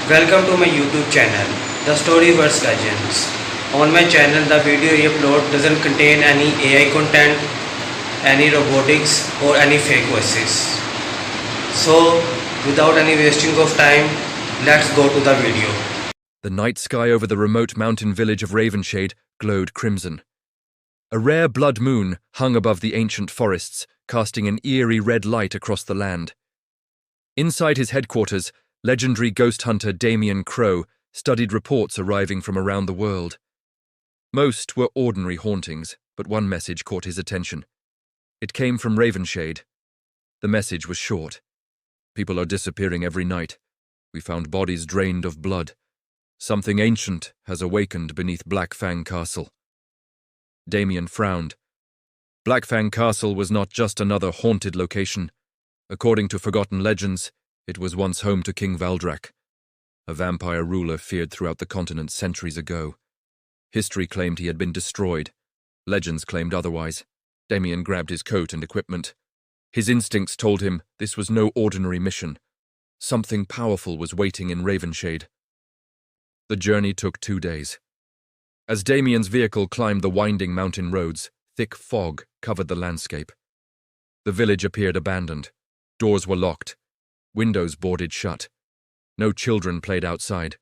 Welcome to my YouTube channel, The Storyverse Legends. On my channel, the video I upload doesn't contain any AI content, any robotics or any fake voices. So, without any wasting of time, let's go to the video. The night sky over the remote mountain village of Ravenshade glowed crimson. A rare blood moon hung above the ancient forests, casting an eerie red light across the land. Inside his headquarters, legendary ghost hunter Damien Crowe studied reports arriving from around the world. Most were ordinary hauntings, but one message caught his attention. It came from Ravenshade. The message was short. People are disappearing every night. We found bodies drained of blood. Something ancient has awakened beneath Blackfang Castle. Damien frowned. Blackfang Castle was not just another haunted location. According to forgotten legends, it was once home to King Valdrak, a vampire ruler feared throughout the continent centuries ago. History claimed he had been destroyed. Legends claimed otherwise. Damien grabbed his coat and equipment. His instincts told him this was no ordinary mission. Something powerful was waiting in Ravenshade. The journey took 2 days. As Damien's vehicle climbed the winding mountain roads, thick fog covered the landscape. The village appeared abandoned. Doors were locked. Windows boarded shut. No children played outside.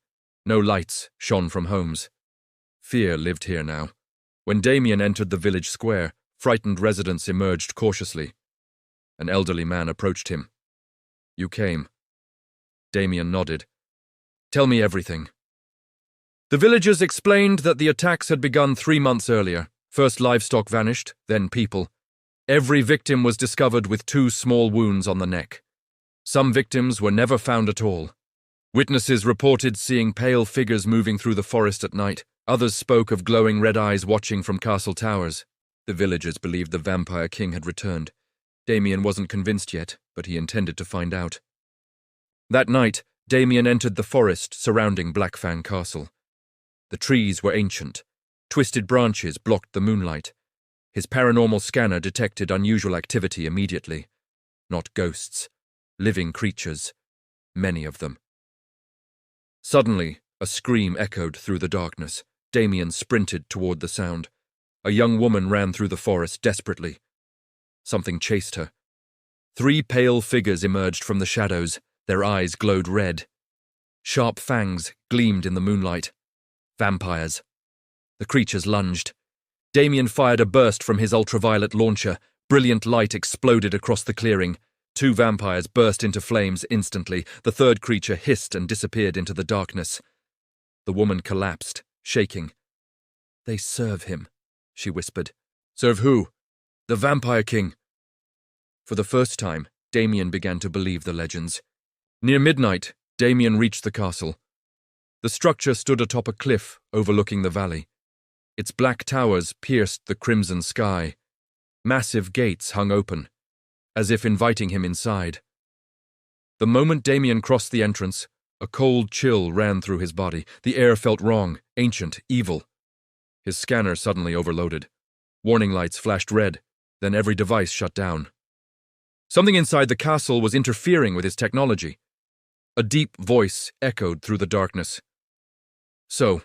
No lights shone from homes. Fear lived here now. When Damien entered the village square, frightened residents emerged cautiously. An elderly man approached him. "You came." Damien nodded. "Tell me everything." The villagers explained that the attacks had begun 3 months earlier. First livestock vanished, then people. Every victim was discovered with 2 small wounds on the neck. Some victims were never found at all. Witnesses reported seeing pale figures moving through the forest at night. Others spoke of glowing red eyes watching from castle towers. The villagers believed the vampire king had returned. Damien wasn't convinced yet, but he intended to find out. That night, Damien entered the forest surrounding Blackfang Castle. The trees were ancient. Twisted branches blocked the moonlight. His paranormal scanner detected unusual activity immediately. Not ghosts. Living creatures. Many of them. Suddenly, a scream echoed through the darkness. Damien sprinted toward the sound. A young woman ran through the forest desperately. Something chased her. 3 pale figures emerged from the shadows. Their eyes glowed red. Sharp fangs gleamed in the moonlight. Vampires. The creatures lunged. Damien fired a burst from his ultraviolet launcher. Brilliant light exploded across the clearing. 2 vampires burst into flames instantly. The third creature hissed and disappeared into the darkness. The woman collapsed, shaking. "They serve him," she whispered. "Serve who?" "The Vampire King." For the first time, Damien began to believe the legends. Near midnight, Damien reached the castle. The structure stood atop a cliff overlooking the valley. Its black towers pierced the crimson sky. Massive gates hung open, as if inviting him inside. The moment Damien crossed the entrance, a cold chill ran through his body. The air felt wrong, ancient, evil. His scanner suddenly overloaded. Warning lights flashed red, then every device shut down. Something inside the castle was interfering with his technology. A deep voice echoed through the darkness. "So,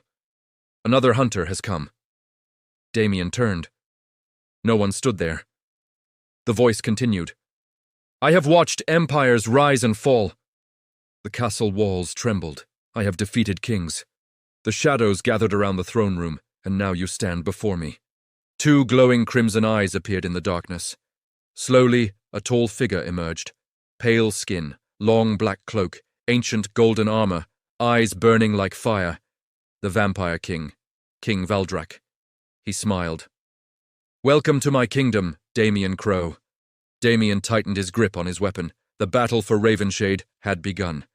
another hunter has come." Damien turned. No one stood there. The voice continued. "I have watched empires rise and fall. The castle walls trembled. I have defeated kings. The shadows gathered around the throne room, and now you stand before me." 2 glowing crimson eyes appeared in the darkness. Slowly, a tall figure emerged. Pale skin, long black cloak, ancient golden armor, eyes burning like fire. The Vampire King, King Valdrak. He smiled. "Welcome to my kingdom, Damien Crowe." Damien tightened his grip on his weapon. The battle for Ravenshade had begun.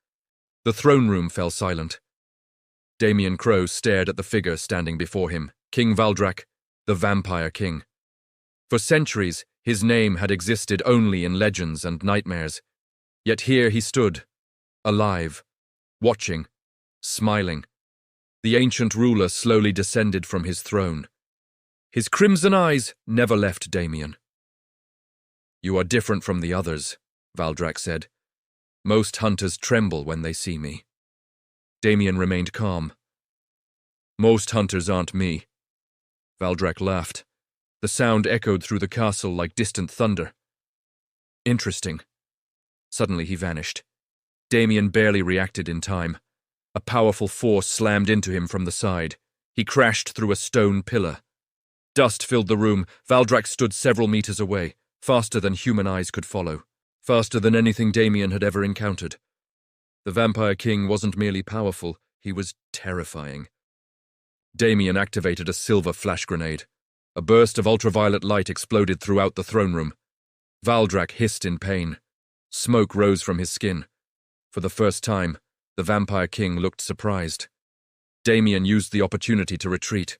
The throne room fell silent. Damien Crowe stared at the figure standing before him. King Valdrak, the Vampire King. For centuries, his name had existed only in legends and nightmares. Yet here he stood, alive, watching, smiling. The ancient ruler slowly descended from his throne. His crimson eyes never left Damien. "You are different from the others," Valdrak said. "Most hunters tremble when they see me." Damien remained calm. Most hunters aren't me. Valdrak laughed. The sound echoed through the castle like distant thunder. Interesting. Suddenly he vanished. Damien barely reacted in time. A powerful force slammed into him from the side. He crashed through a stone pillar. Dust filled the room. Valdrak stood several meters away, faster than human eyes could follow, faster than anything Damien had ever encountered. The Vampire King wasn't merely powerful, he was terrifying. Damien activated a silver flash grenade. A burst of ultraviolet light exploded throughout the throne room. Valdrak hissed in pain. Smoke rose from his skin. For the first time, the Vampire King looked surprised. Damien used the opportunity to retreat.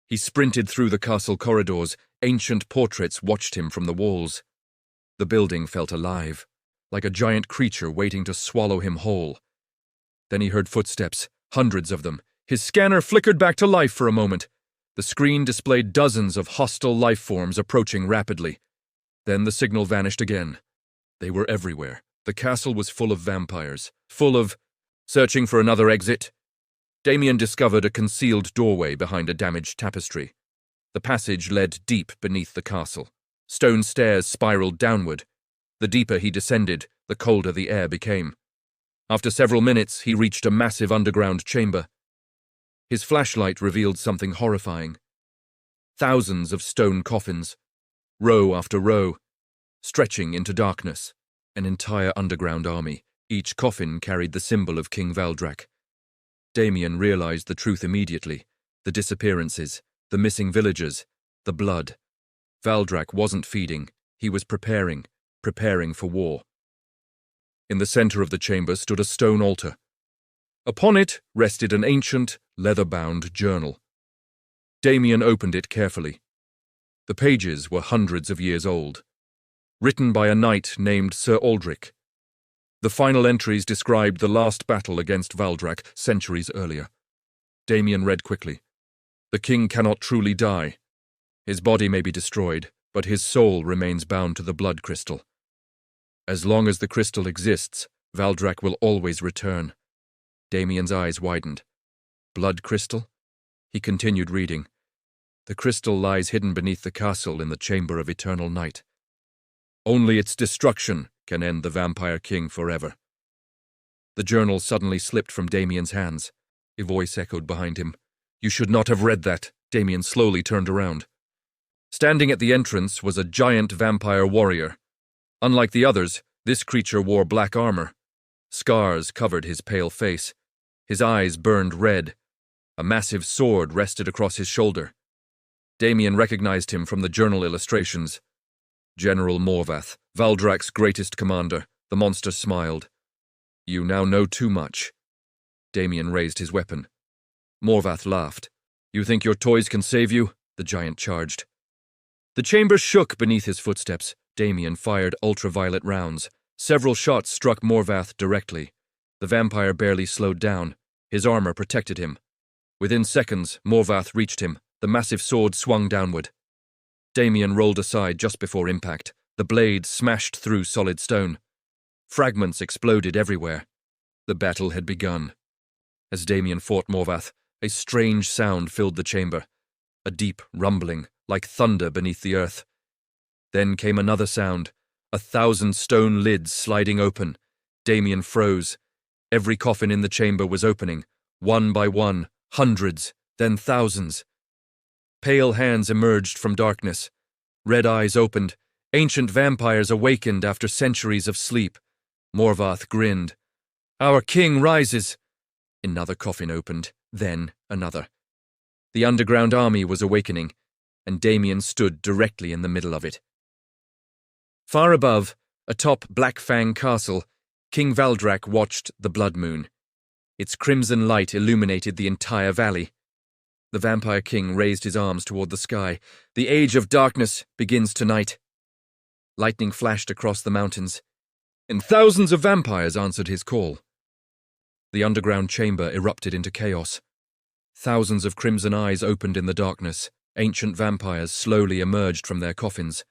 He sprinted through the castle corridors. Ancient portraits watched him from the walls. The building felt alive, like a giant creature waiting to swallow him whole. Then he heard footsteps, hundreds of them. His scanner flickered back to life for a moment. The screen displayed dozens of hostile life forms approaching rapidly. Then the signal vanished again. They were everywhere. The castle was full of vampires, full of... Searching for another exit, Damien discovered a concealed doorway behind a damaged tapestry. The passage led deep beneath the castle. Stone stairs spiraled downward. The deeper he descended, the colder the air became. After several minutes, he reached a massive underground chamber. His flashlight revealed something horrifying. Thousands of stone coffins, row after row, stretching into darkness. An entire underground army. Each coffin carried the symbol of King Valdrak. Damien realized the truth immediately. The disappearances, the missing villagers, the blood. Valdrak wasn't feeding. He was preparing for war. In the center of the chamber stood a stone altar. Upon it rested an ancient, leather-bound journal. Damien opened it carefully. The pages were hundreds of years old, written by a knight named Sir Aldrich. The final entries described the last battle against Valdrak centuries earlier. Damien read quickly. The king cannot truly die. His body may be destroyed, but his soul remains bound to the blood crystal. As long as the crystal exists, Valdrak will always return. Damien's eyes widened. Blood crystal? He continued reading. The crystal lies hidden beneath the castle in the Chamber of Eternal Night. Only its destruction can end the Vampire King forever. The journal suddenly slipped from Damien's hands. A voice echoed behind him. You should not have read that. Damien slowly turned around. Standing at the entrance was a giant vampire warrior. Unlike the others, this creature wore black armor. Scars covered his pale face. His eyes burned red. A massive sword rested across his shoulder. Damien recognized him from the journal illustrations. General Morvath, Valdrak's greatest commander. The monster smiled. You now know too much. Damien raised his weapon. Morvath laughed. You think your toys can save you? The giant charged. The chamber shook beneath his footsteps. Damien fired ultraviolet rounds. Several shots struck Morvath directly. The vampire barely slowed down. His armor protected him. Within seconds, Morvath reached him. The massive sword swung downward. Damien rolled aside just before impact. The blade smashed through solid stone. Fragments exploded everywhere. The battle had begun. As Damien fought Morvath, a strange sound filled the chamber. A deep rumbling, like thunder beneath the earth. Then came another sound, 1,000 stone lids sliding open. Damien froze. Every coffin in the chamber was opening, one by one, hundreds, then thousands. Pale hands emerged from darkness. Red eyes opened. Ancient vampires awakened after centuries of sleep. Morvath grinned. Our king rises. Another coffin opened, then another. The underground army was awakening, and Damien stood directly in the middle of it. Far above, atop Black Fang Castle, King Valdrak watched the blood moon. Its crimson light illuminated the entire valley. The Vampire King raised his arms toward the sky. The age of darkness begins tonight. Lightning flashed across the mountains, and thousands of vampires answered his call. The underground chamber erupted into chaos. Thousands of crimson eyes opened in the darkness. Ancient vampires slowly emerged from their coffins.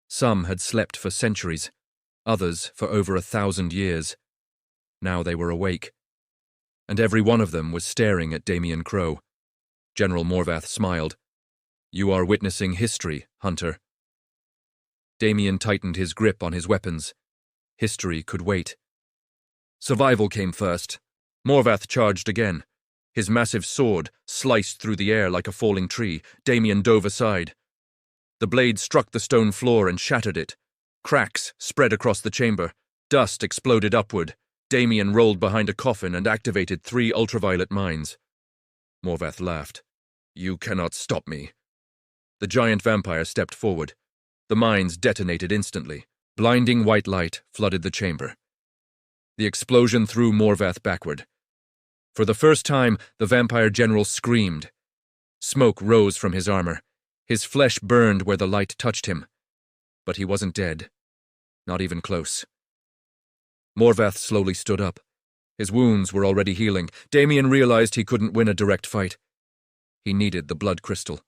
Some had slept for centuries, others for over 1,000 years. Now they were awake. and every one of them was staring at Damien Crowe. General Morvath smiled. "You are witnessing history, Hunter." Damien tightened his grip on his weapons. History could wait. Survival came first. Morvath charged again. His massive sword sliced through the air like a falling tree. Damien dove aside. The blade struck the stone floor and shattered it. Cracks spread across the chamber. Dust exploded upward. Damien rolled behind a coffin and activated 3 ultraviolet mines. Morvath laughed. "You cannot stop me." The giant vampire stepped forward. The mines detonated instantly. Blinding white light flooded the chamber. The explosion threw Morvath backward. For the first time, the vampire general screamed. Smoke rose from his armor. His flesh burned where the light touched him. But he wasn't dead. Not even close. Morvath slowly stood up. His wounds were already healing. Damien realized he couldn't win a direct fight. He needed the blood crystal.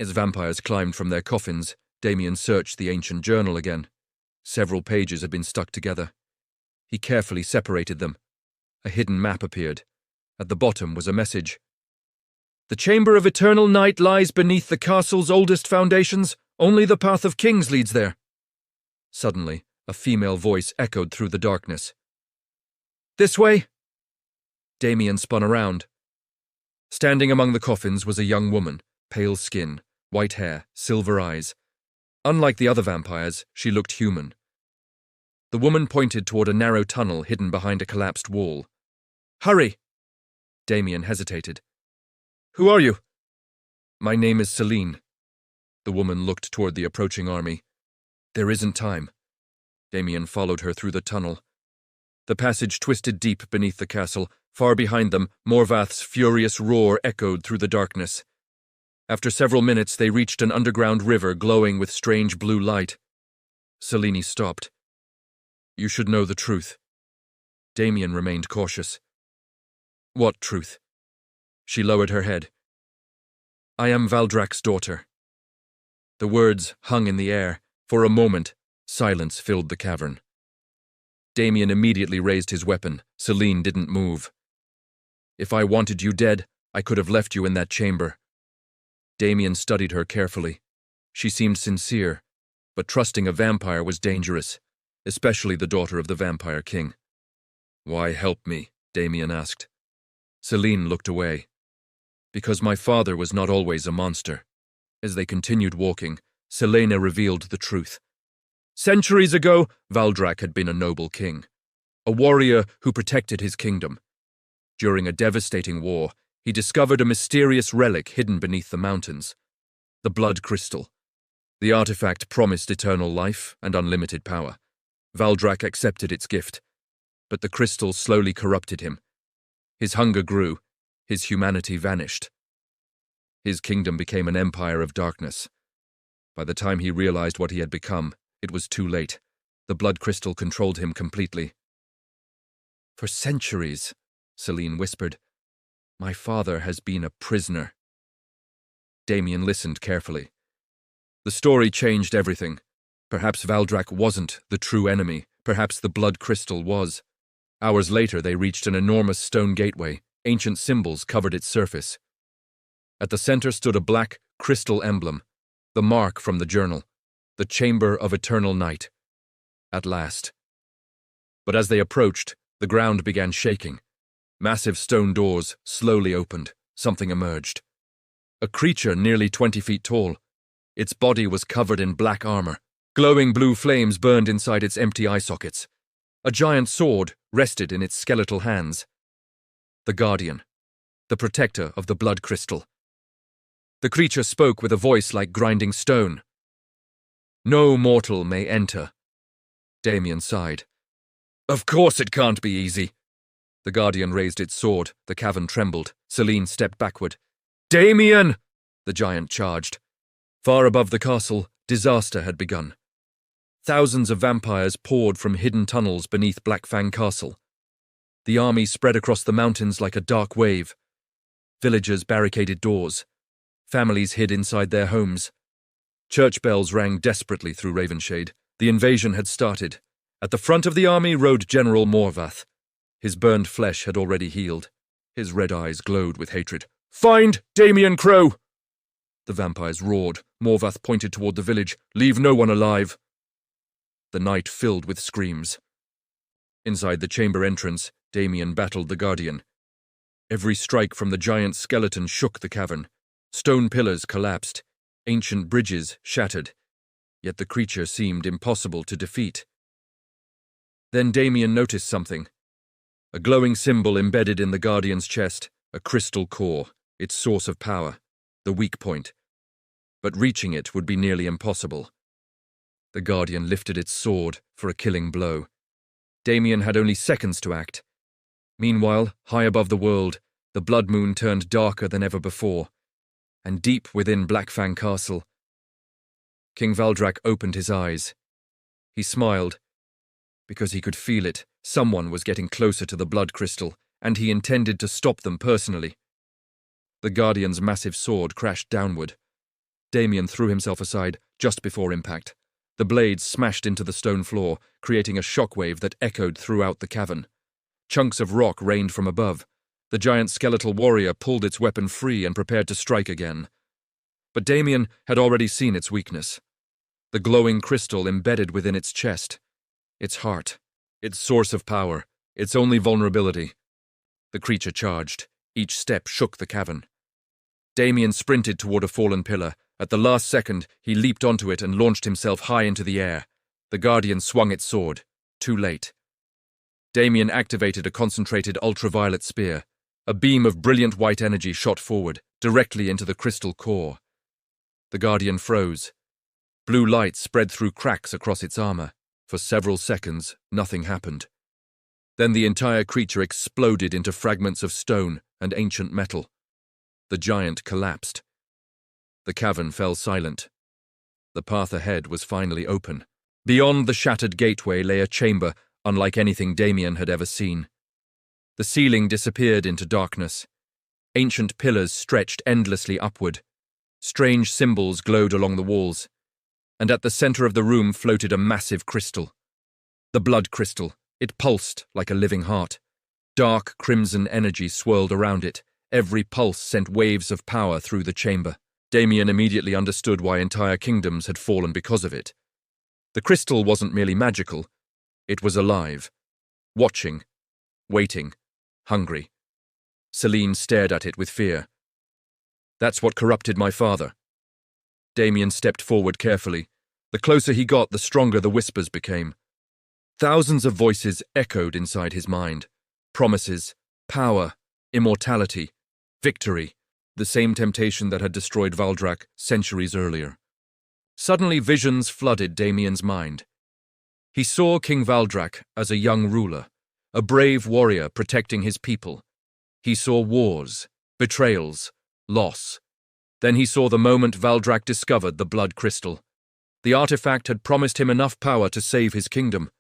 As vampires climbed from their coffins, Damien searched the ancient journal again. Several pages had been stuck together. He carefully separated them. A hidden map appeared. At the bottom was a message. "The Chamber of Eternal Night lies beneath the castle's oldest foundations. Only the Path of Kings leads there." Suddenly, a female voice echoed through the darkness. "This way!" Damien spun around. Standing among the coffins was a young woman, pale skin, white hair, silver eyes. Unlike the other vampires, she looked human. The woman pointed toward a narrow tunnel hidden behind a collapsed wall. "Hurry!" Damien hesitated. "Who are you?" "My name is Celine." The woman looked toward the approaching army. "There isn't time." Damien followed her through the tunnel. The passage twisted deep beneath the castle. Far behind them, Morvath's furious roar echoed through the darkness. After several minutes, they reached an underground river glowing with strange blue light. Celine stopped. "You should know the truth." Damien remained cautious. "What truth?" She lowered her head. "I am Valdrak's daughter." The words hung in the air. For a moment, silence filled the cavern. Damien immediately raised his weapon. Celine didn't move. "If I wanted you dead, I could have left you in that chamber." Damien studied her carefully. She seemed sincere, but trusting a vampire was dangerous, especially the daughter of the vampire king. "Why help me?" Damien asked. Celine looked away. "Because my father was not always a monster." As they continued walking, Selena revealed the truth. Centuries ago, Valdrak had been a noble king, a warrior who protected his kingdom. During a devastating war, he discovered a mysterious relic hidden beneath the mountains, the blood crystal. The artifact promised eternal life and unlimited power. Valdrak accepted its gift, but the crystal slowly corrupted him. His hunger grew, his humanity vanished. His kingdom became an empire of darkness. By the time he realized what he had become, it was too late. The blood crystal controlled him completely. "For centuries," Celine whispered, "my father has been a prisoner." Damien listened carefully. The story changed everything. Perhaps Valdrak wasn't the true enemy. Perhaps the blood crystal was. Hours later, they reached an enormous stone gateway. Ancient symbols covered its surface. At the center stood a black crystal emblem, the mark from the journal, the Chamber of Eternal Night. At last. But as they approached, the ground began shaking. Massive stone doors slowly opened. Something emerged. A creature nearly 20 feet tall. Its body was covered in black armor. Glowing blue flames burned inside its empty eye sockets. A giant sword rested in its skeletal hands. The Guardian, the protector of the blood crystal. The creature spoke with a voice like grinding stone. "No mortal may enter." Damien sighed. "Of course it can't be easy." The Guardian raised its sword. The cavern trembled. Celine stepped backward. "Damien!" the giant charged. Far above the castle, disaster had begun. Thousands of vampires poured from hidden tunnels beneath Blackfang Castle. The army spread across the mountains like a dark wave. Villagers barricaded doors. Families hid inside their homes. Church bells rang desperately through Ravenshade. The invasion had started. At the front of the army rode General Morvath. His burned flesh had already healed. His red eyes glowed with hatred. "Find Damien Crowe!" The vampires roared. Morvath pointed toward the village. "Leave no one alive!" The night filled with screams. Inside the chamber entrance, Damien battled the Guardian. Every strike from the giant skeleton shook the cavern. Stone pillars collapsed. Ancient bridges shattered. Yet the creature seemed impossible to defeat. Then Damien noticed something. A glowing symbol embedded in the Guardian's chest, a crystal core, its source of power, the weak point. But reaching it would be nearly impossible. The Guardian lifted its sword for a killing blow. Damien had only seconds to act. Meanwhile, high above the world, the blood moon turned darker than ever before, and deep within Blackfang Castle, King Valdrak opened his eyes. He smiled, because he could feel it. Someone was getting closer to the blood crystal, and he intended to stop them personally. The Guardian's massive sword crashed downward. Damien threw himself aside just before impact. The blade smashed into the stone floor, creating a shockwave that echoed throughout the cavern. Chunks of rock rained from above. The giant skeletal warrior pulled its weapon free and prepared to strike again. But Damien had already seen its weakness. The glowing crystal embedded within its chest. Its heart. Its source of power. Its only vulnerability. The creature charged. Each step shook the cavern. Damien sprinted toward a fallen pillar. At the last second, he leaped onto it and launched himself high into the air. The Guardian swung its sword. Too late. Damien activated a concentrated ultraviolet spear. A beam of brilliant white energy shot forward, directly into the crystal core. The Guardian froze. Blue light spread through cracks across its armor. For several seconds, nothing happened. Then the entire creature exploded into fragments of stone and ancient metal. The giant collapsed. The cavern fell silent. The path ahead was finally open. Beyond the shattered gateway lay a chamber unlike anything Damien had ever seen. The ceiling disappeared into darkness. Ancient pillars stretched endlessly upward. Strange symbols glowed along the walls. And at the center of the room floated a massive crystal. The blood crystal. It pulsed like a living heart. Dark crimson energy swirled around it. Every pulse sent waves of power through the chamber. Damien immediately understood why entire kingdoms had fallen because of it. The crystal wasn't merely magical. It was alive. Watching. Waiting. Hungry. Celine stared at it with fear. "That's what corrupted my father." Damien stepped forward carefully. The closer he got, the stronger the whispers became. Thousands of voices echoed inside his mind. Promises, power, immortality, victory, the same temptation that had destroyed Valdrak centuries earlier. Suddenly visions flooded Damien's mind. He saw King Valdrak as a young ruler, a brave warrior protecting his people. He saw wars, betrayals, loss. Then he saw the moment Valdrak discovered the blood crystal. The artifact had promised him enough power to save his kingdom.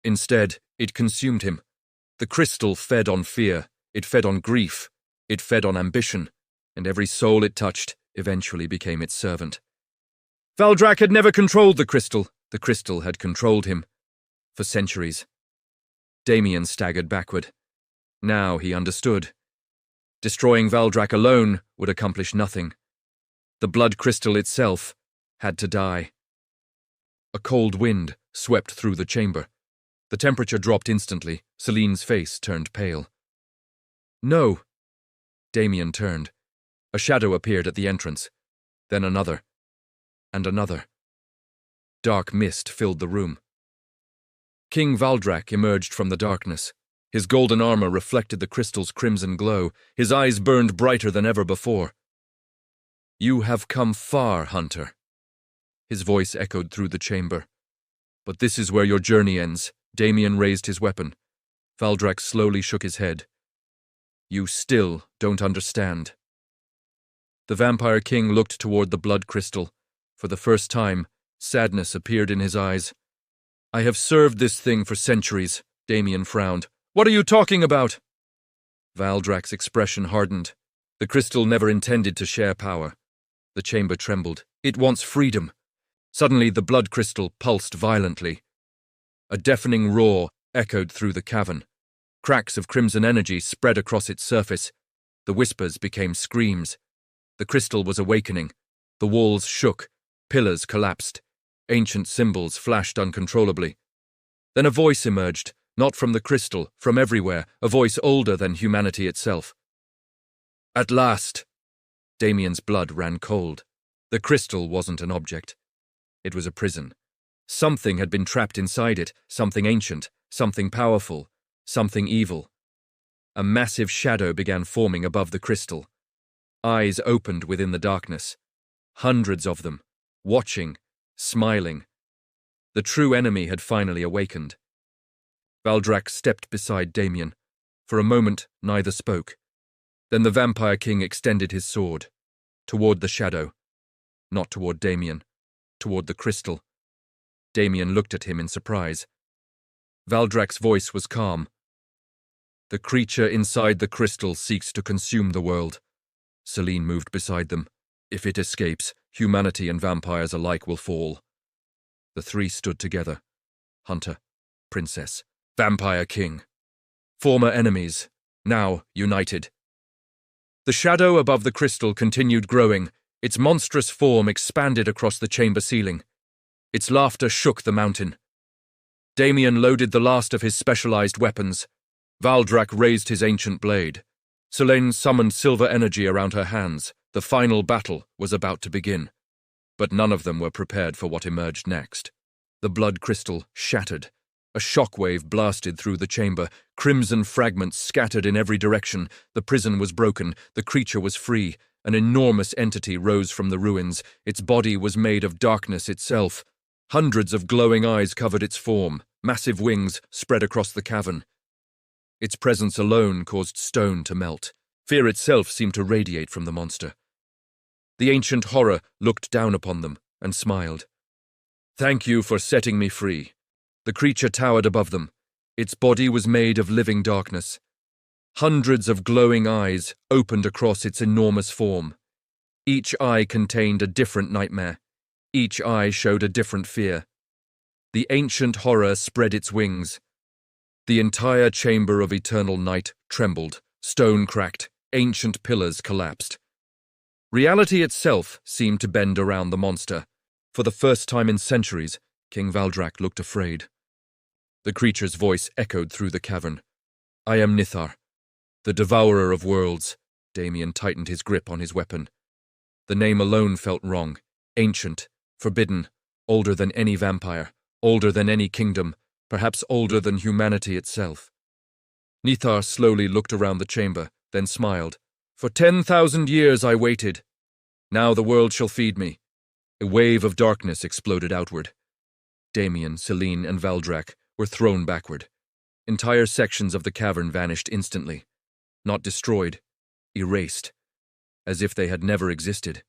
Instead, it consumed him. The crystal fed on fear, it fed on grief, it fed on ambition, and every soul it touched eventually became its servant. Valdrak had never controlled the crystal had controlled him. For centuries. Damien staggered backward. Now he understood. Destroying Valdrak alone would accomplish nothing. The blood crystal itself had to die. A cold wind swept through the chamber. The temperature dropped instantly. Celine's face turned pale. "No." Damien turned. A shadow appeared at the entrance. Then another. And another. Dark mist filled the room. King Valdrak emerged from the darkness. His golden armor reflected the crystal's crimson glow. His eyes burned brighter than ever before. "You have come far, hunter." His voice echoed through the chamber. "But this is where your journey ends." Damien raised his weapon. Valdrak slowly shook his head. "You still don't understand." The vampire king looked toward the blood crystal. For the first time, sadness appeared in his eyes. "I have served this thing for centuries," Damien frowned. "What are you talking about?" Valdrak's expression hardened. The crystal never intended to share power. The chamber trembled. "It wants freedom." Suddenly the blood crystal pulsed violently. A deafening roar echoed through the cavern. Cracks of crimson energy spread across its surface. The whispers became screams. The crystal was awakening. The walls shook. Pillars collapsed. Ancient symbols flashed uncontrollably. Then a voice emerged, not from the crystal, from everywhere, a voice older than humanity itself. At last! Damien's blood ran cold. The crystal wasn't an object. It was a prison. Something had been trapped inside it, something ancient, something powerful, something evil. A massive shadow began forming above the crystal. Eyes opened within the darkness. Hundreds of them, watching, smiling. The true enemy had finally awakened. Valdrak stepped beside Damien. For a moment, neither spoke. Then the Vampire King extended his sword. Toward the shadow. Not toward Damien. Toward the crystal. Damien looked at him in surprise. Valdrak's voice was calm. The creature inside the crystal seeks to consume the world. Celine moved beside them. If it escapes, humanity and vampires alike will fall. The three stood together. Hunter, Princess, Vampire King. Former enemies, now united. The shadow above the crystal continued growing. Its monstrous form expanded across the chamber ceiling. Its laughter shook the mountain. Damien loaded the last of his specialized weapons. Valdrak raised his ancient blade. Selene summoned silver energy around her hands. The final battle was about to begin. But none of them were prepared for what emerged next. The blood crystal shattered. A shockwave blasted through the chamber. Crimson fragments scattered in every direction. The prison was broken. The creature was free. An enormous entity rose from the ruins. Its body was made of darkness itself. Hundreds of glowing eyes covered its form. Massive wings spread across the cavern. Its presence alone caused stone to melt. Fear itself seemed to radiate from the monster. The ancient horror looked down upon them and smiled. Thank you for setting me free. The creature towered above them. Its body was made of living darkness. Hundreds of glowing eyes opened across its enormous form. Each eye contained a different nightmare. Each eye showed a different fear. The ancient horror spread its wings. The entire chamber of eternal night trembled, stone cracked, ancient pillars collapsed. Reality itself seemed to bend around the monster. For the first time in centuries, King Valdrak looked afraid. The creature's voice echoed through the cavern. I am Nithar, the devourer of worlds. Damien tightened his grip on his weapon. The name alone felt wrong, ancient, forbidden, older than any vampire, older than any kingdom, perhaps older than humanity itself. Nithar slowly looked around the chamber, then smiled. For 10,000 years I waited. Now the world shall feed me. A wave of darkness exploded outward. Damien, Selene, and Valdrak were thrown backward. Entire sections of the cavern vanished instantly. Not destroyed, erased, as if they had never existed.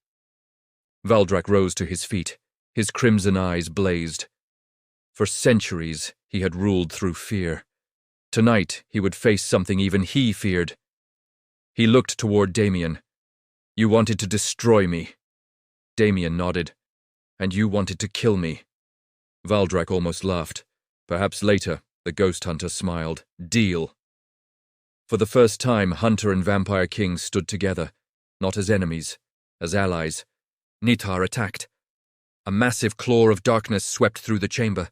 Valdrak rose to his feet. His crimson eyes blazed. For centuries, he had ruled through fear. Tonight, he would face something even he feared. He looked toward Damien. You wanted to destroy me. Damien nodded. And you wanted to kill me. Valdrak almost laughed. Perhaps later, the ghost hunter smiled. Deal. For the first time, Hunter and Vampire King stood together, not as enemies, as allies. Nithar attacked. A massive claw of darkness swept through the chamber.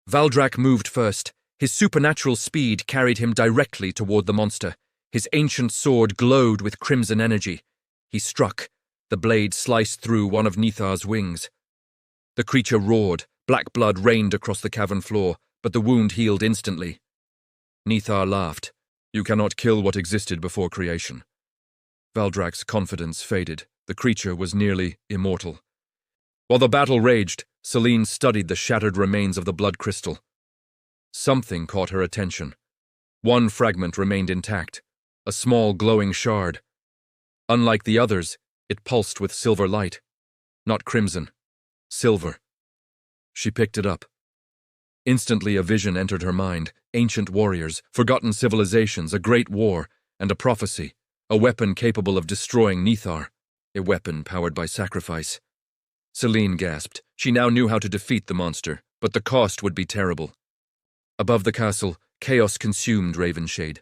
Valdrak moved first. His supernatural speed carried him directly toward the monster. His ancient sword glowed with crimson energy. He struck. The blade sliced through one of Nithar's wings. The creature roared. Black blood rained across the cavern floor, but the wound healed instantly. Nithar laughed. You cannot kill what existed before creation. Valdrak's confidence faded. The creature was nearly immortal. While the battle raged, Selene studied the shattered remains of the blood crystal. Something caught her attention. One fragment remained intact, a small glowing shard. Unlike the others, it pulsed with silver light. Not crimson. Silver. She picked it up. Instantly a vision entered her mind. Ancient warriors, forgotten civilizations, a great war, and a prophecy. A weapon capable of destroying Nithar. A weapon powered by sacrifice. Selene gasped. She now knew how to defeat the monster, but the cost would be terrible. Above the castle, chaos consumed Ravenshade.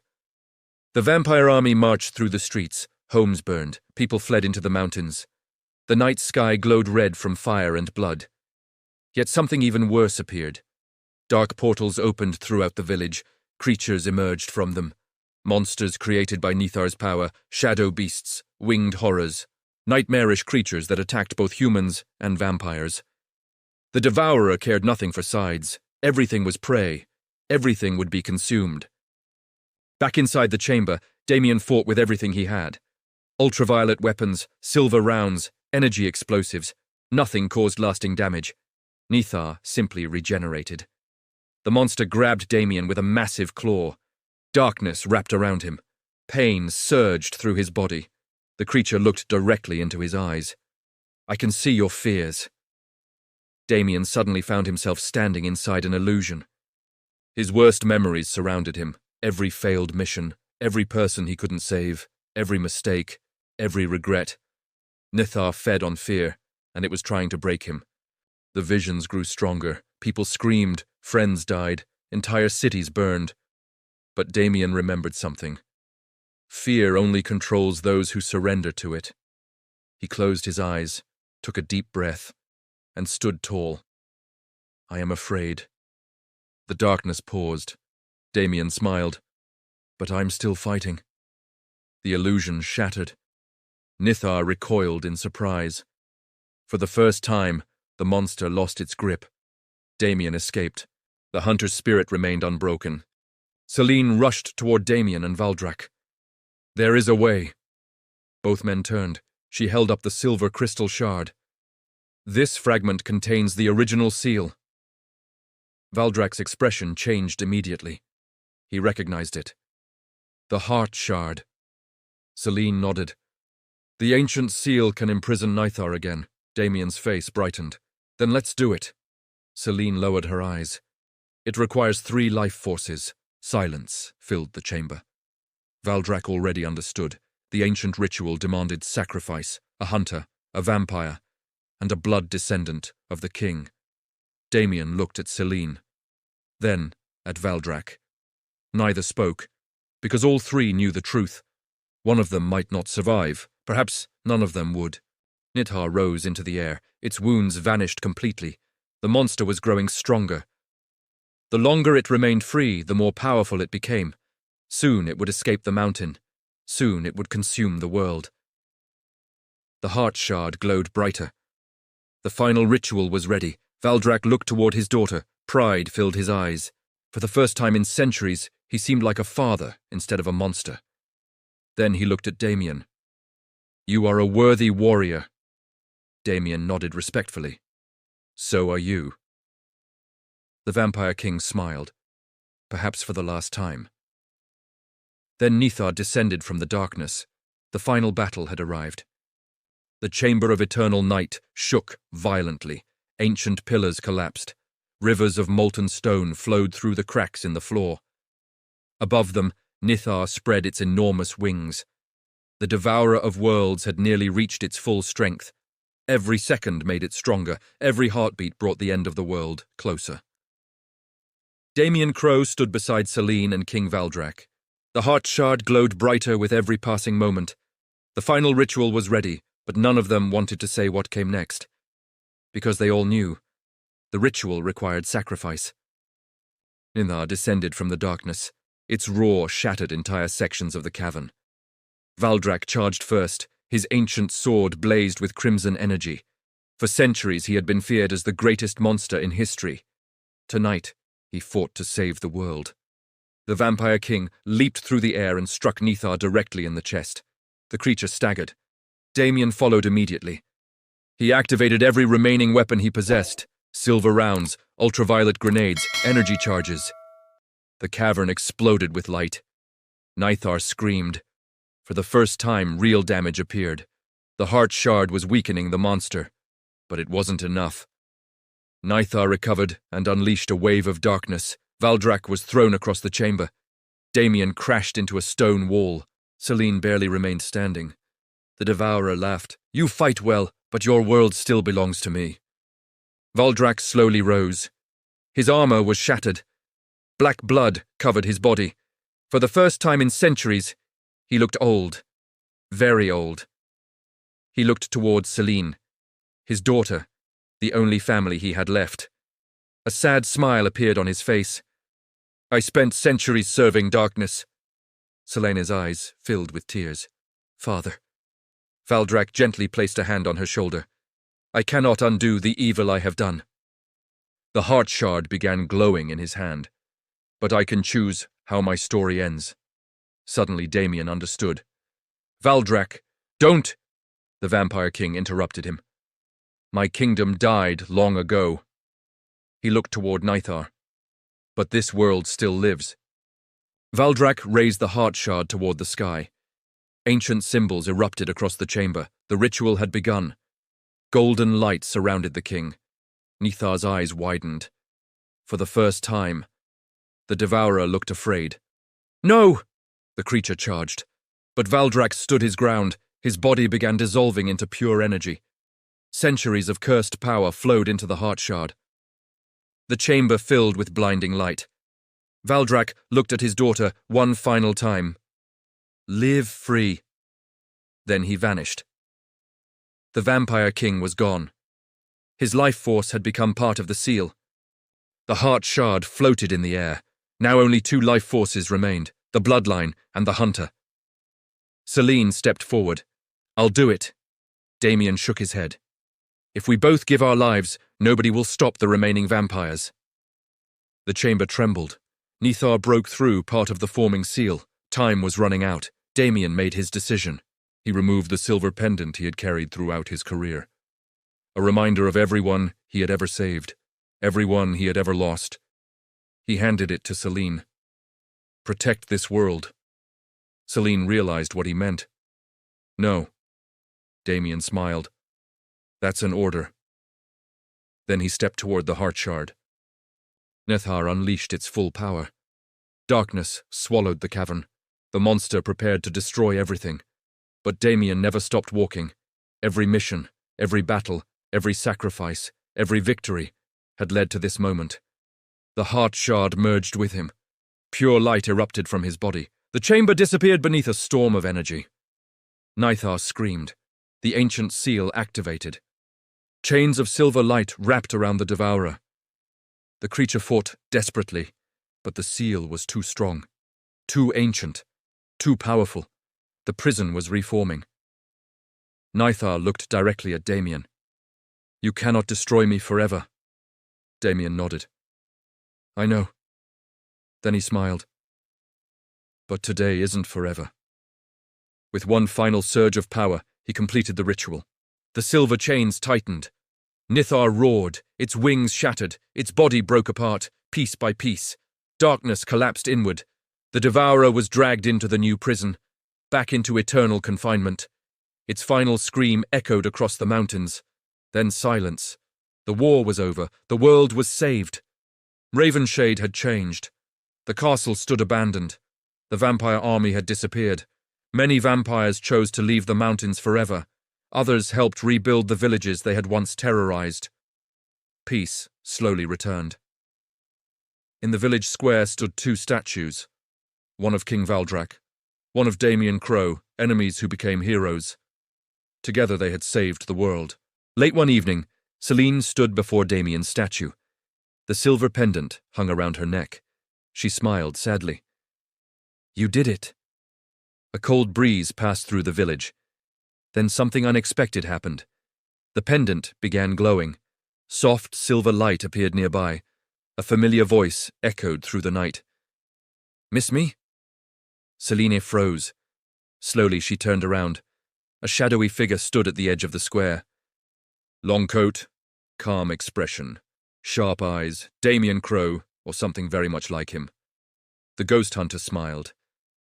The vampire army marched through the streets, homes burned, people fled into the mountains. The night sky glowed red from fire and blood. Yet something even worse appeared. Dark portals opened throughout the village, creatures emerged from them. Monsters created by Nithar's power, shadow beasts, winged horrors, nightmarish creatures that attacked both humans and vampires. The Devourer cared nothing for sides. Everything was prey. Everything would be consumed. Back inside the chamber, Damien fought with everything he had. Ultraviolet weapons, silver rounds, energy explosives. Nothing caused lasting damage. Nithar simply regenerated. The monster grabbed Damien with a massive claw. Darkness wrapped around him. Pain surged through his body. The creature looked directly into his eyes. "I can see your fears." Damien suddenly found himself standing inside an illusion. His worst memories surrounded him. Every failed mission, every person he couldn't save, every mistake, every regret. Nithar fed on fear, and it was trying to break him. The visions grew stronger. People screamed, friends died, entire cities burned. But Damien remembered something. Fear only controls those who surrender to it. He closed his eyes, took a deep breath, and stood tall. "I am afraid." The darkness paused. Damien smiled. "But I'm still fighting." The illusion shattered. Nithar recoiled in surprise. For the first time, the monster lost its grip. Damien escaped. The hunter's spirit remained unbroken. Celine rushed toward Damien and Valdrak. "There is a way." Both men turned. She held up the silver crystal shard. "This fragment contains the original seal." Valdrak's expression changed immediately. He recognized it. "The heart shard." Celine nodded. "The ancient seal can imprison Nithar again." Damien's face brightened. "Then let's do it." Celine lowered her eyes. "It requires 3 life forces." Silence filled the chamber. Valdrak already understood. The ancient ritual demanded sacrifice, a hunter, a vampire, and a blood descendant of the king. Damien looked at Celine, then at Valdrak. Neither spoke, because all 3 knew the truth. One of them might not survive. Perhaps none of them would. Nithar rose into the air. Its wounds vanished completely. The monster was growing stronger. The longer it remained free, the more powerful it became. Soon it would escape the mountain. Soon it would consume the world. The heart shard glowed brighter. The final ritual was ready. Valdrak looked toward his daughter. Pride filled his eyes. For the first time in centuries, he seemed like a father instead of a monster. Then he looked at Damien. "You are a worthy warrior." Damien nodded respectfully. "So are you." The Vampire King smiled, perhaps for the last time. Then Nithar descended from the darkness. The final battle had arrived. The chamber of eternal night shook violently. Ancient pillars collapsed. Rivers of molten stone flowed through the cracks in the floor. Above them, Nithar spread its enormous wings. The Devourer of Worlds had nearly reached its full strength. Every second made it stronger. Every heartbeat brought the end of the world closer. Damien Crowe stood beside Celine and King Valdrak. The heart shard glowed brighter with every passing moment. The final ritual was ready, but none of them wanted to say what came next. Because they all knew. The ritual required sacrifice. Nithar descended from the darkness. Its roar shattered entire sections of the cavern. Valdrak charged first. His ancient sword blazed with crimson energy. For centuries he had been feared as the greatest monster in history. Tonight, he fought to save the world. The Vampire King leaped through the air and struck Nithar directly in the chest. The creature staggered. Damien followed immediately. He activated every remaining weapon he possessed: silver rounds, ultraviolet grenades, energy charges. The cavern exploded with light. Nithar screamed. For the first time, real damage appeared. The heart shard was weakening the monster, but it wasn't enough. Nithar recovered and unleashed a wave of darkness. Valdrak was thrown across the chamber. Damien crashed into a stone wall. Celine barely remained standing. The Devourer laughed. "You fight well, but your world still belongs to me." Valdrak slowly rose. His armor was shattered. Black blood covered his body. For the first time in centuries, he looked old. Very old. He looked towards Selene, his daughter, the only family he had left. A sad smile appeared on his face. I spent centuries serving darkness. Selene's eyes filled with tears. Father. Valdrak gently placed a hand on her shoulder. I cannot undo the evil I have done. The heart shard began glowing in his hand. But I can choose how my story ends. Suddenly Damien understood. Valdrak, don't! The Vampire King interrupted him. My kingdom died long ago. He looked toward Nithar. But this world still lives. Valdrak raised the heart shard toward the sky. Ancient symbols erupted across the chamber. The ritual had begun. Golden light surrounded the king. Nithar's eyes widened. For the first time, the devourer looked afraid. No! The creature charged. But Valdrak stood his ground. His body began dissolving into pure energy. Centuries of cursed power flowed into the heart shard. The chamber filled with blinding light. Valdrak looked at his daughter one final time. Live free. Then he vanished. The Vampire King was gone. His life force had become part of the seal. The heart shard floated in the air. Now only two life forces remained, the bloodline and the hunter. Selene stepped forward. I'll do it. Damien shook his head. If we both give our lives, nobody will stop the remaining vampires. The chamber trembled. Nithar broke through part of the forming seal. Time was running out. Damien made his decision. He removed the silver pendant he had carried throughout his career. A reminder of everyone he had ever saved, everyone he had ever lost. He handed it to Selene. Protect this world. Selene realized what he meant. No. Damien smiled. That's an order. Then he stepped toward the heart shard. Nithar unleashed its full power. Darkness swallowed the cavern. The monster prepared to destroy everything. But Damien never stopped walking. Every mission, every battle, every sacrifice, every victory had led to this moment. The heart shard merged with him. Pure light erupted from his body. The chamber disappeared beneath a storm of energy. Nithar screamed. The ancient seal activated. Chains of silver light wrapped around the devourer. The creature fought desperately, but the seal was too strong, too ancient, too powerful. The prison was reforming. Nithar looked directly at Damien. You cannot destroy me forever. Damien nodded. I know. Then he smiled. But today isn't forever. With one final surge of power, he completed the ritual. The silver chains tightened. Nithar roared, its wings shattered, its body broke apart, piece by piece. Darkness collapsed inward. The devourer was dragged into the new prison, back into eternal confinement. Its final scream echoed across the mountains. Then silence. The war was over. The world was saved. Ravenshade had changed. The castle stood abandoned. The vampire army had disappeared. Many vampires chose to leave the mountains forever. Others helped rebuild the villages they had once terrorized. Peace slowly returned. In the village square stood two statues. One of King Valdrak, one of Damien Crowe, enemies who became heroes. Together they had saved the world. Late one evening, Selene stood before Damien's statue. The silver pendant hung around her neck. She smiled sadly. You did it. A cold breeze passed through the village. Then something unexpected happened. The pendant began glowing. Soft silver light appeared nearby. A familiar voice echoed through the night. Miss me? Selene froze. Slowly she turned around. A shadowy figure stood at the edge of the square. Long coat, calm expression, sharp eyes, Damien Crowe, or something very much like him. The ghost hunter smiled.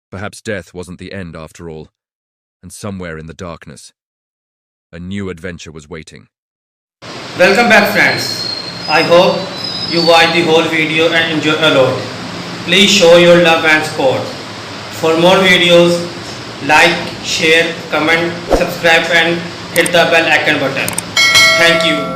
Perhaps death wasn't the end after all. And somewhere in the darkness, a new adventure was waiting. Welcome back, friends. I hope you watched the whole video and enjoyed a lot. Please show your love and support. For more videos, like, share, comment, subscribe and hit the bell icon button. Thank you.